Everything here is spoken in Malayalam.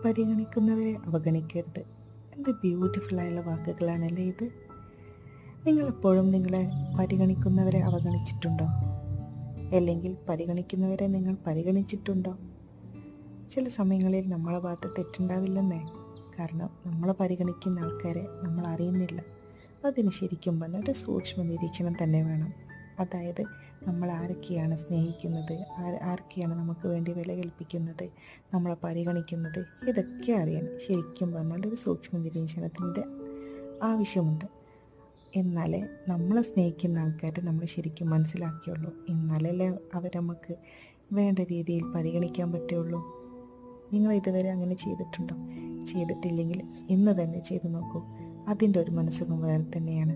പരിഗണിക്കുന്നവരെ അവഗണിക്കരുത്. എന്ത് ബ്യൂട്ടിഫുള്ളായുള്ള വാക്കുകളാണല്ലേ ഇത്. നിങ്ങളെപ്പോഴും നിങ്ങളെ പരിഗണിക്കുന്നവരെ അവഗണിച്ചിട്ടുണ്ടോ? അല്ലെങ്കിൽ പരിഗണിക്കുന്നവരെ നിങ്ങൾ പരിഗണിച്ചിട്ടുണ്ടോ? ചില സമയങ്ങളിൽ നമ്മളെ ഭാഗത്ത് തെറ്റുണ്ടാവില്ലെന്നേ. കാരണം നമ്മളെ പരിഗണിക്കുന്ന ആൾക്കാരെ നമ്മൾ അറിയുന്നില്ല. അതിന് ശരിക്കും പറഞ്ഞാൽ ഒരു സൂക്ഷ്മ നിരീക്ഷണം തന്നെ വേണം. അതായത് നമ്മൾ ആരൊക്കെയാണ് സ്നേഹിക്കുന്നത്, ആരൊക്കെയാണ് നമുക്ക് വേണ്ടി വില കൽപ്പിക്കുന്നത്, നമ്മളെ പരിഗണിക്കുന്നത്, ഇതൊക്കെ അറിയാൻ ശരിക്കും പറഞ്ഞാൽ ഒരു സൂക്ഷ്മ നിരീക്ഷണത്തിൻ്റെ ആവശ്യമുണ്ട്. എന്നാലേ നമ്മളെ സ്നേഹിക്കുന്ന ആൾക്കാരെ നമ്മൾ ശരിക്കും മനസ്സിലാക്കിയുള്ളൂ. എന്നാലല്ലേ അവർ നമുക്ക് വേണ്ട രീതിയിൽ പരിഗണിക്കാൻ പറ്റുള്ളൂ. നിങ്ങൾ ഇതുവരെ അങ്ങനെ ചെയ്തിട്ടുണ്ടോ? ചെയ്തിട്ടില്ലെങ്കിൽ ഇന്ന് തന്നെ ചെയ്തു നോക്കൂ. അതിൻ്റെ ഒരു മനസ്സുഖം വേറെ തന്നെയാണ്.